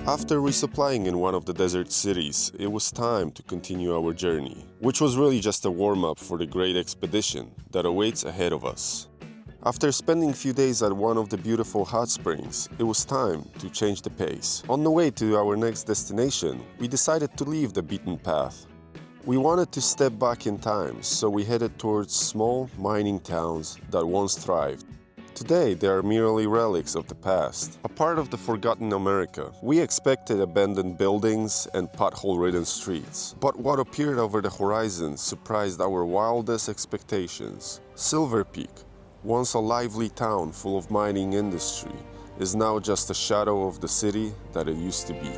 After resupplying in one of the desert cities, it was time to continue our journey, which was really just a warm-up for the great expedition that awaits ahead of us. After spending a few days at one of the beautiful hot springs, it was time to change the pace. On the way to our next destination, we decided to leave the beaten path. We wanted to step back in time, so we headed towards small mining towns that once thrived. Today, they are merely relics of the past, a part of the forgotten America. We expected abandoned buildings and pothole-ridden streets, but what appeared over the horizon surprised our wildest expectations. Silver Peak, once a lively town full of mining industry, is now just a shadow of the city that it used to be.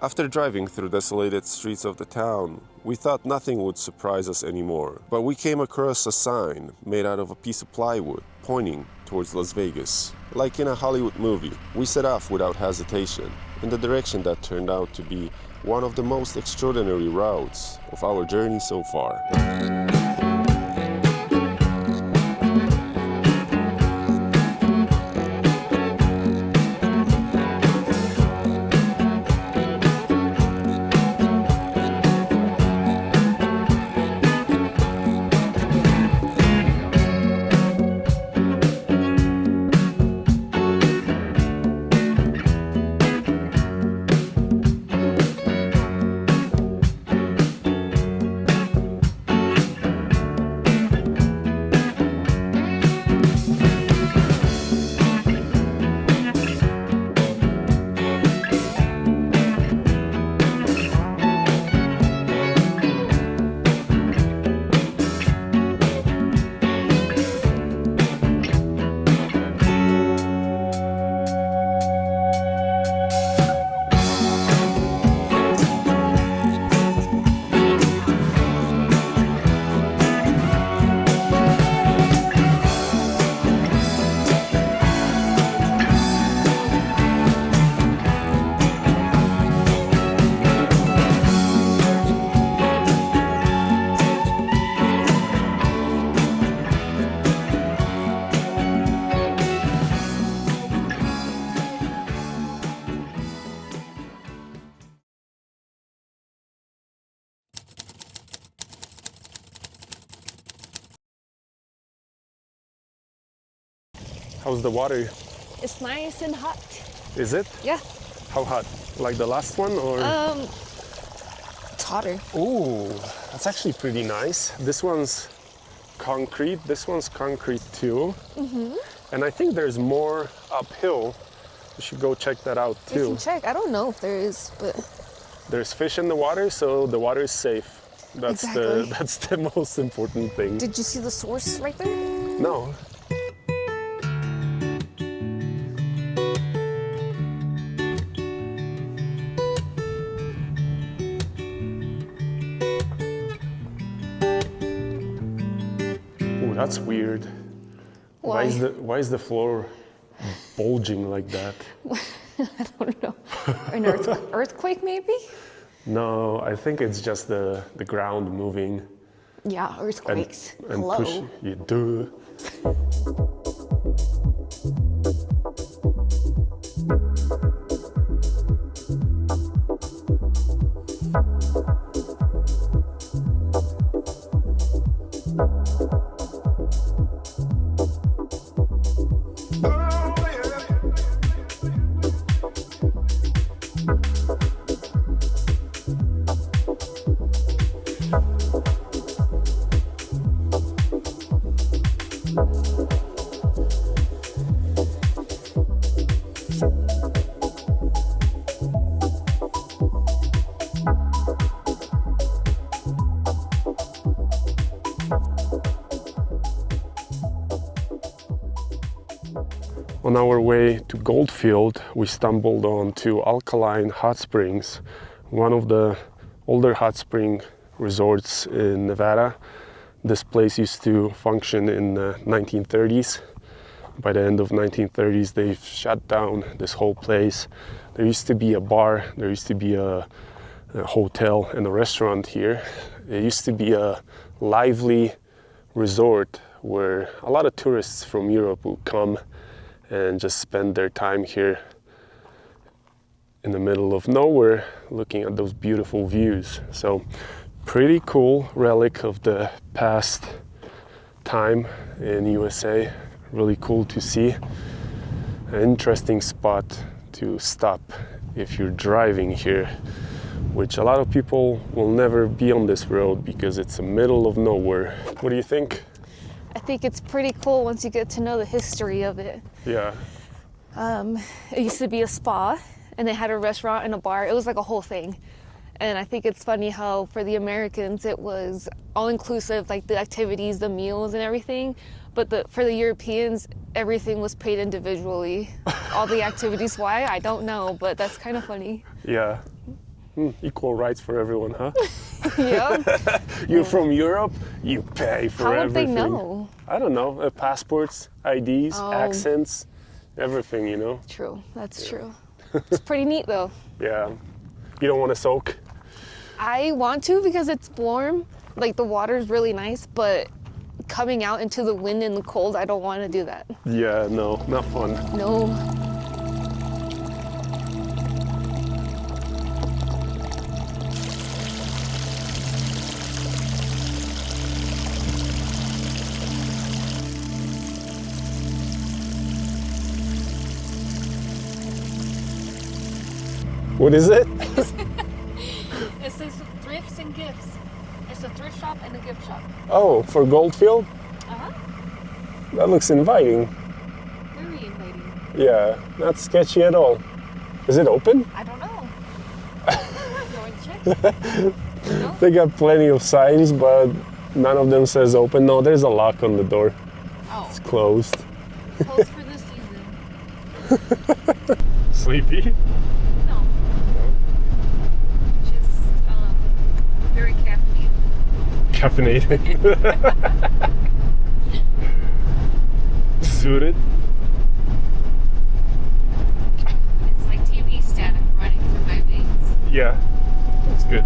After driving through desolated streets of the town, we thought nothing would surprise us anymore. But we came across a sign made out of a piece of plywood pointing towards Las Vegas. Like in a Hollywood movie, we set off without hesitation in the direction that turned out to be one of the most extraordinary routes of our journey so far. How's the water? It's nice and hot. Is it? Yeah. How hot? Like the last one or? It's hotter. Ooh, that's actually pretty nice. This one's concrete. This one's concrete too. And I think there's more uphill. We should go check that out too. You can check. I don't know if there is, but There's fish in the water, so the water is safe. That's the most important thing. did you see the source right there? No. that's weird. Why? Why is the floor bulging like that? I don't know. An earthquake maybe? No, I think it's just the ground moving. Yeah, earthquakes. And Hello. push. Yeah, duh. On our way to Goldfield, we stumbled onto Alkaline Hot Springs, one of the older hot spring resorts in Nevada. This place used to function in the 1930s. By the end of 1930s, they've shut down this whole place. There used to be a bar, there used to be a hotel and a restaurant here. It used to be a lively resort where a lot of tourists from Europe would come and just spend their time here in the middle of nowhere looking at those beautiful views. So pretty cool relic of the past time in USA. Really cool to see. An interesting spot to stop if you're driving here, which a lot of people will never be on this road because it's the middle of nowhere. What do you think? I think it's pretty cool once you get to know the history of it. Yeah. It used to be a spa, and they had a restaurant and a bar. It was like a whole thing. And I think it's funny how for the Americans it was all-inclusive, like the activities, the meals and everything. But for the Europeans, everything was paid individually. All the activities, why? I don't know, but that's kind of funny. Yeah. Equal rights for everyone, huh? Yeah. You're from Europe, you pay for How would everything. they know? I don't know. Passports, IDs, Oh. accents, everything, you know? True, that's true. It's pretty neat though. Yeah. You don't want to soak? I want to because it's warm, like the water's really nice, but coming out into the wind and the cold, I don't want to do that. Yeah, no, not fun. No. What is it? It says thrifts and gifts. It's a thrift shop and a gift shop. Oh, for Goldfield? Uh-huh. That looks inviting. Very inviting. Yeah, not sketchy at all. Is it open? I don't know. You want to check? No? They got plenty of signs, but none of them says open. No, there's a lock on the door. Oh, It's closed. closed for this season. Sleepy? No. Just very caffeinated. Caffeinated. Suited. It's like TV static running through my veins. Yeah, that's good.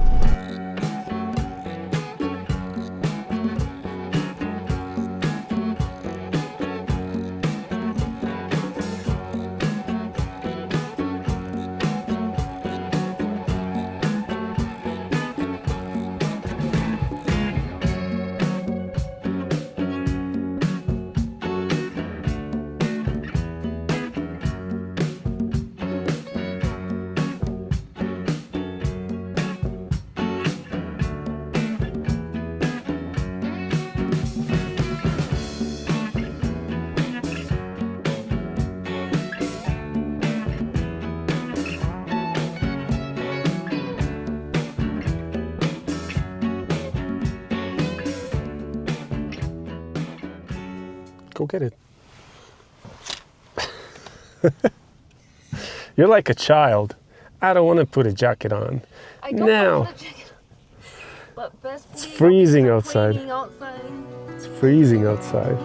Go get it. You're like a child. I don't want to put a jacket on. I don't Now. want to check it. But best It's freezing believe outside. raining outside. It's freezing outside.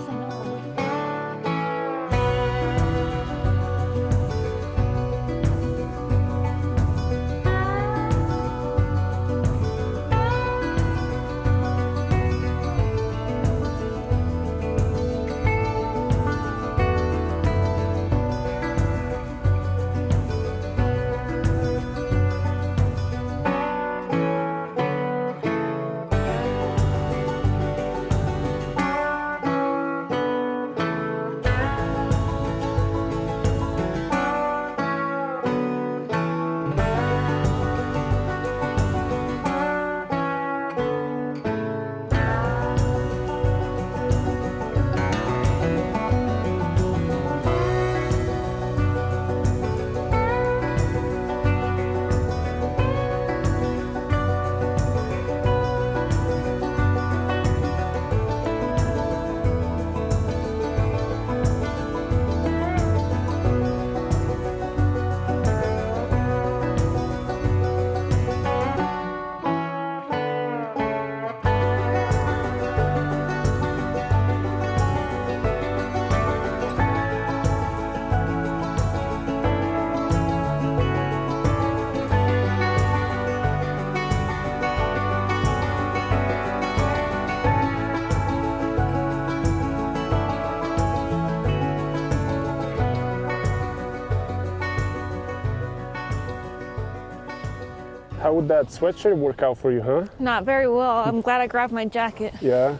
How would that sweatshirt work out for you, huh? Not very well. I'm glad I grabbed my jacket. Yeah,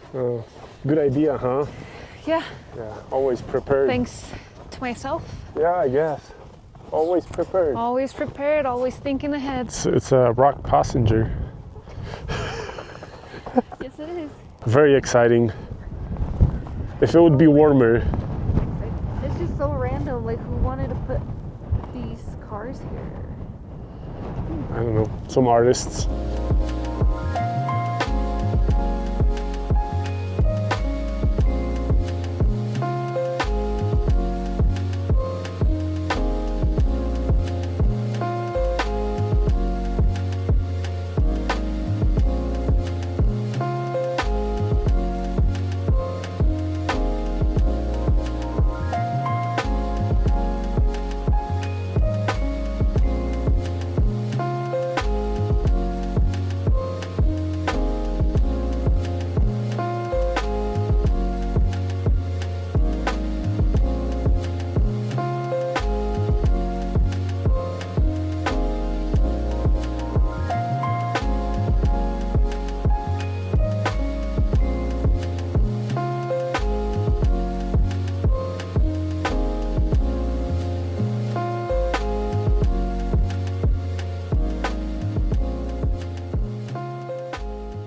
good idea, huh? Yeah, Yeah, always prepared. thanks to myself. Yeah, I guess. Always prepared. Always prepared, always thinking ahead. It's a rock passenger. Yes, it is. Very exciting. If it would be warmer. It's just so random. Like, who wanted to put these cars here? I don't know, some artists.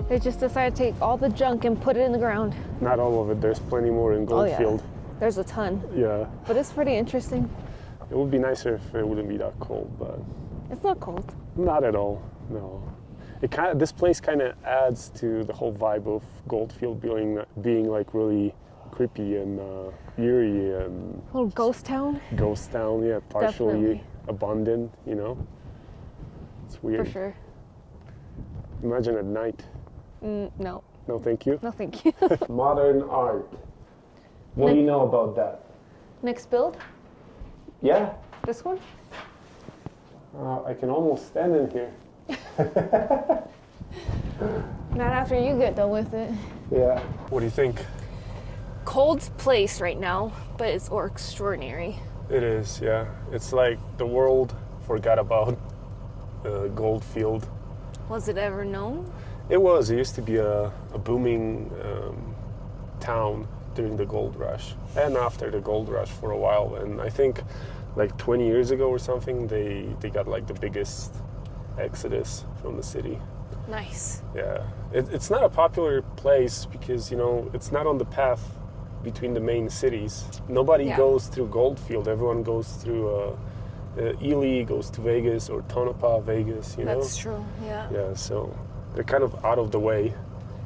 They just decided to take all the junk and put it in the ground. Not all of it, there's plenty more in Oh, yeah. Goldfield. There's a ton. Yeah. But it's pretty interesting. It would be nicer if it wouldn't be that cold, but It's not cold. not at all, no. This place kind of adds to the whole vibe of Goldfield being like really creepy and eerie and Little ghost town, ghost town, yeah, partially Definitely. abandoned, you know? It's weird. for sure. Imagine at night. No, No, thank you. no thank you. Modern art. What do you know about that? Next build, Yeah, this one? I can almost stand in here. Not after you get done with it. Yeah. What do you think? Cold place right now, but it's extraordinary. It is, yeah. It's like the world forgot about Goldfield. Was it ever known? It was. It used to be a booming town during the gold rush and after the gold rush for a while. And I think like 20 years ago or something, they got like the biggest exodus from the city. Nice. Yeah. It's not a popular place because, you know, it's not on the path between the main cities. Nobody goes through Goldfield. Everyone goes through Ely, goes to Vegas, or Tonopah, Vegas, you know? That's true, yeah. Yeah, so they're kind of out of the way.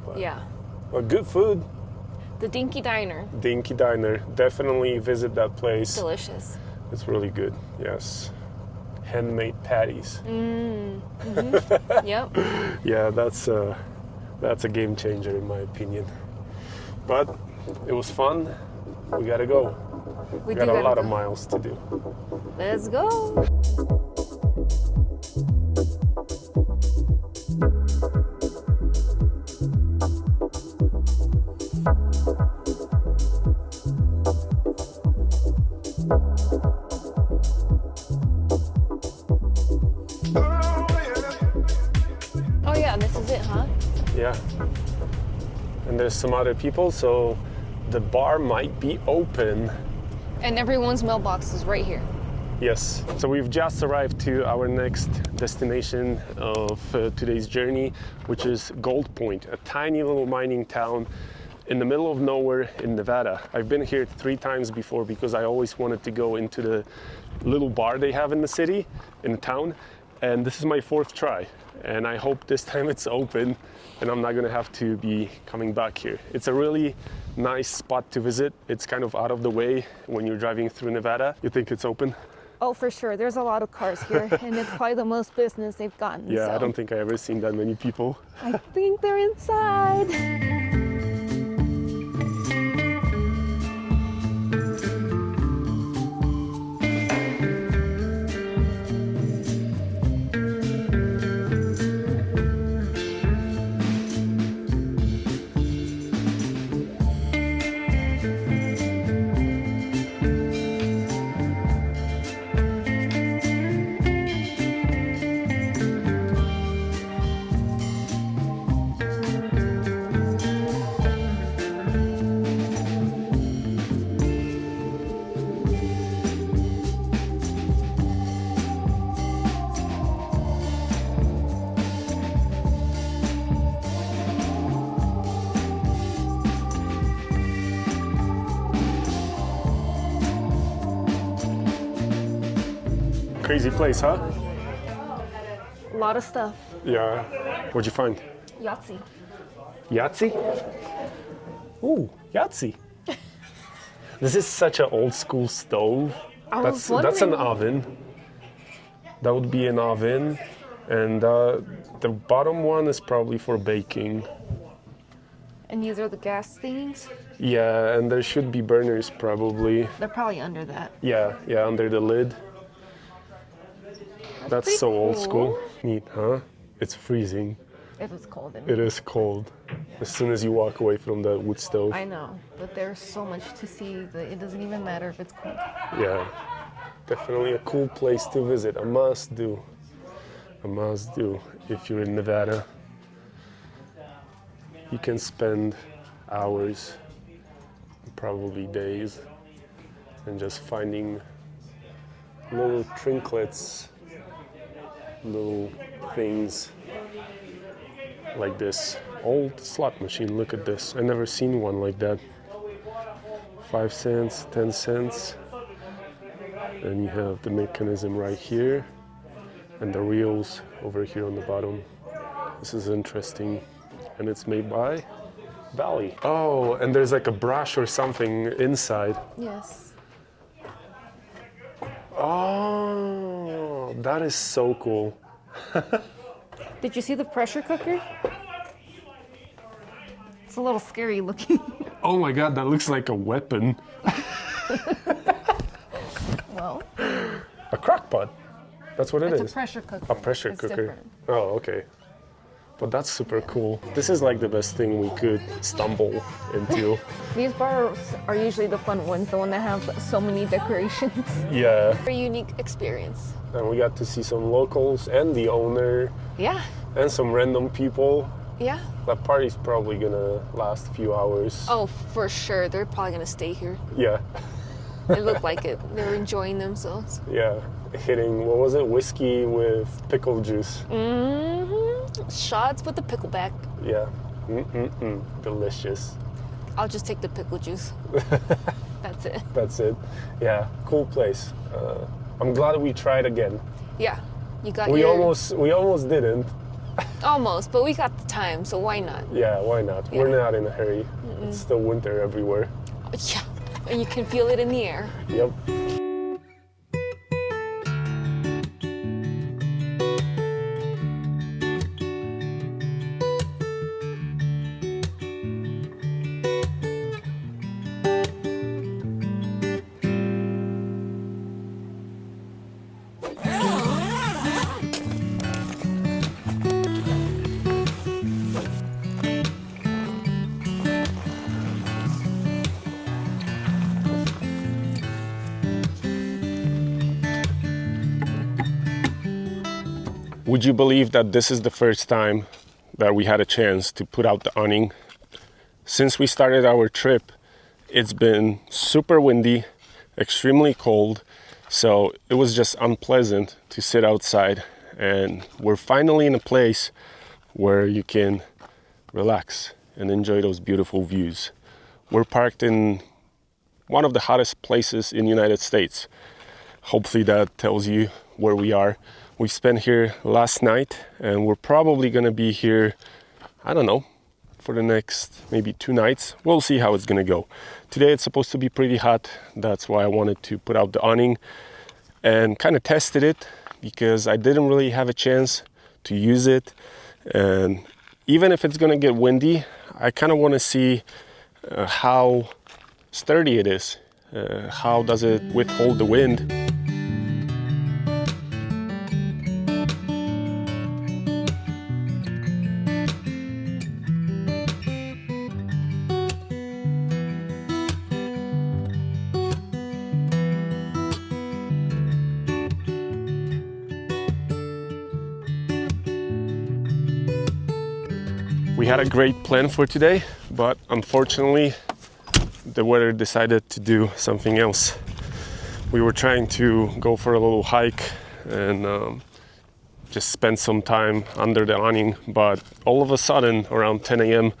But, Yeah. But good food. The Dinky Diner, Dinky Diner. Definitely visit that place. delicious. It's really good, yes. Handmade patties. Yep. Yeah, that's a game changer in my opinion. But It was fun. We gotta go. We got a lot of miles to do. Let's go. Oh yeah, this is it, huh? Yeah. And there's some other people, so the bar might be open. And everyone's mailbox is right here. Yes. So we've just arrived to our next destination of today's journey, which is Gold Point, a tiny little mining town in the middle of nowhere in Nevada. I've been here 3 times before because I always wanted to go into the little bar they have in the city, in the town. And this is my 4th try. And I hope this time it's open and I'm not gonna have to be coming back here. It's a really nice spot to visit. It's kind of out of the way when you're driving through Nevada. You think it's open? Oh, for sure. There's a lot of cars here, and it's probably the most business they've gotten. Yeah, so. I don't think I ever seen that many people. I think they're inside. Crazy place, huh? A lot of stuff. Yeah. What'd you find? Yahtzee. Yahtzee? Ooh, Yahtzee. This is such an old school stove. That's an oven. That would be an oven. And the bottom one is probably for baking. And these are the gas things? Yeah, and there should be burners probably. They're probably under that. Yeah, under the lid. That's so old school. Neat, huh? It's freezing. If it's cold. It is cold. As soon as you walk away from the wood stove. I know, but there's so much to see that it doesn't even matter if it's cold. Yeah, definitely a cool place to visit. A must do. A must do if you're in Nevada. You can spend hours, probably days, and just finding little trinkets, little things like this. Old slot machine, look at this. I never seen one like that. 5 cents, 10 cents. And you have the mechanism right here and the reels over here on the bottom. This is interesting. And it's made by Valley. Oh, and there's like a brush or something inside. Yes. Oh, that is so cool. Did you see the pressure cooker? It's a little scary looking. Oh my God, that looks like a weapon. Well, a crock pot. That's what it is. it's a pressure cooker. A pressure It's cooker. different. Oh, okay. But that's super cool. This is like the best thing we could stumble into. These bars are usually the fun ones, the one that have so many decorations. Yeah. Very unique experience. And we got to see some locals and the owner Yeah, and some random people. yeah. That party's probably gonna last a few hours. Oh, for sure. They're probably gonna stay here. Yeah. It looked like it. They were enjoying themselves. Yeah. Hitting, what was it? Whiskey with pickle juice. Mm-hmm. Shots with the pickleback. Yeah. Delicious. I'll just take the pickle juice. That's it. That's it. Yeah. Cool place. I'm glad we tried again. Yeah. You got We your... almost didn't. Almost, but we got the time, so why not? Yeah, why not? Yeah. We're not in a hurry. It's still winter everywhere. Yeah. And you can feel it in the air. Yep. Would you believe that this is the first time that we had a chance to put out the awning? Since we started our trip, it's been super windy, extremely cold, so it was just unpleasant to sit outside, and we're finally in a place where you can relax and enjoy those beautiful views. We're parked in one of the hottest places in the United States. Hopefully that tells you where we are. We spent here last night, and we're probably gonna be here, I don't know, for the next maybe 2 nights. We'll see how it's gonna go. Today it's supposed to be pretty hot. That's why I wanted to put out the awning and kind of tested it, because I didn't really have a chance to use it. And even if it's gonna get windy, I kind of want to see how sturdy it is. How does it withhold the wind? We had a great plan for today, but unfortunately the weather decided to do something else. We were trying to go for a little hike and just spend some time under the awning, but all of a sudden around 10 a.m.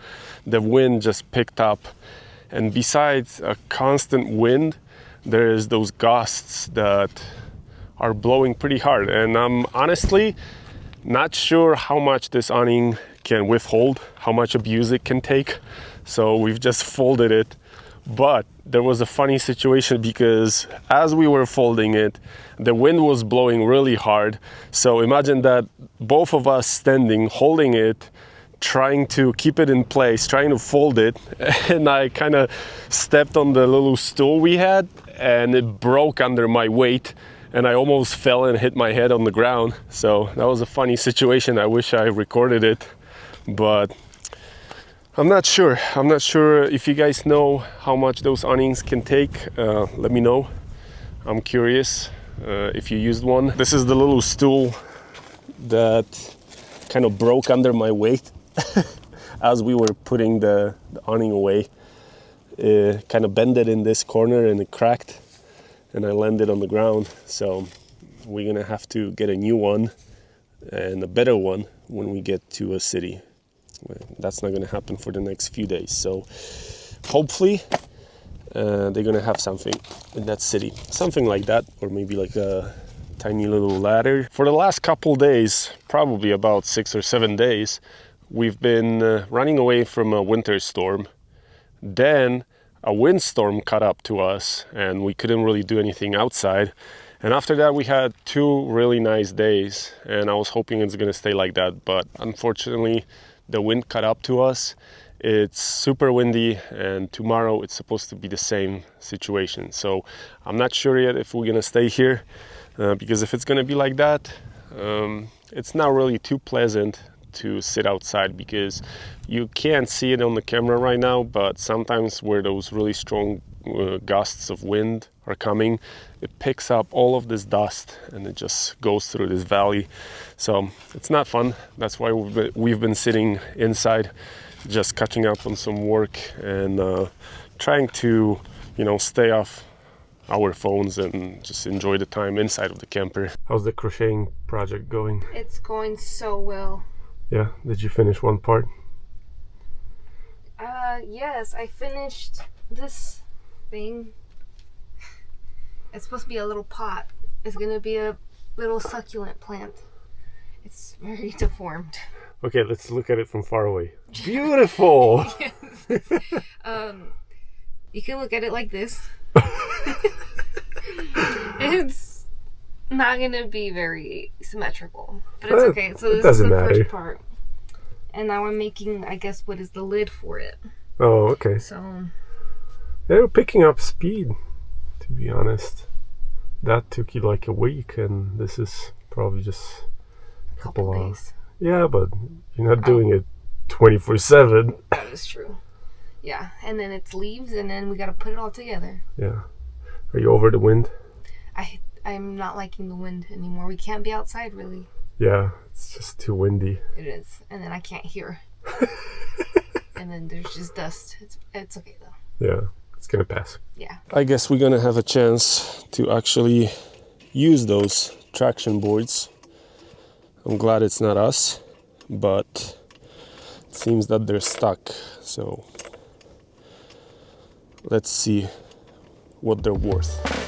the wind just picked up, and besides a constant wind, there's those gusts that are blowing pretty hard, and I'm honestly not sure how much this awning can withhold, how much abuse it can take. So we've just folded it. But there was a funny situation, because as we were folding it, the wind was blowing really hard. So imagine that both of us standing, holding it, trying to keep it in place, trying to fold it. And I kind of stepped on the little stool we had, and it broke under my weight. And I almost fell and hit my head on the ground. So that was a funny situation. I wish I recorded it, but I'm not sure. I'm not sure if you guys know how much those awnings can take. Let me know. I'm curious if you used one. This is the little stool that kind of broke under my weight as we were putting the awning away. It kind of bended in this corner and it cracked, and I landed on the ground. So we're gonna have to get a new one, and a better one, when we get to a city. That's not gonna happen for the next few days. So hopefully they're gonna have something in that city, something like that, or maybe like a tiny little ladder. For the last couple days, probably about 6 or 7 days, we've been running away from a winter storm. Then a windstorm caught up to us, and we couldn't really do anything outside. And after that, we had 2 really nice days, and I was hoping it's gonna stay like that, but unfortunately, the wind caught up to us. It's super windy, and tomorrow it's supposed to be the same situation. So I'm not sure yet if we're gonna stay here, because if it's gonna be like that, it's not really too pleasant to sit outside, because you can't see it on the camera right now, but sometimes where those really strong gusts of wind are coming, it picks up all of this dust and it just goes through this valley. So it's not fun. That's why we've been sitting inside, just catching up on some work and trying to, stay off our phones and just enjoy the time inside of the camper. How's the crocheting project going? It's going so well. Yeah, did you finish one part? Yes, I finished this thing. It's supposed to be a little pot. It's gonna be a little succulent plant. It's very deformed. Okay, let's look at it from far away. Beautiful! Yes. You can look at it like this. It's not gonna be very symmetrical, but it's okay. So this is the first part. And now I'm making, I guess, what is the lid for it. Oh, okay. So they're picking up speed, to be honest. That took you like a week, and this is probably just a couple days. Yeah, but you're not doing it 24/7. That is true. Yeah, and then it's leaves, and then we got to put it all together. Yeah. Are you over the wind? I'm not liking the wind anymore. We can't be outside, really. Yeah, it's just too windy. It is. And then I can't hear. And then there's just dust. It's okay though. Yeah, it's gonna pass. Yeah. I guess we're gonna have a chance to actually use those traction boards. I'm glad it's not us, but it seems that they're stuck. So let's see what they're worth.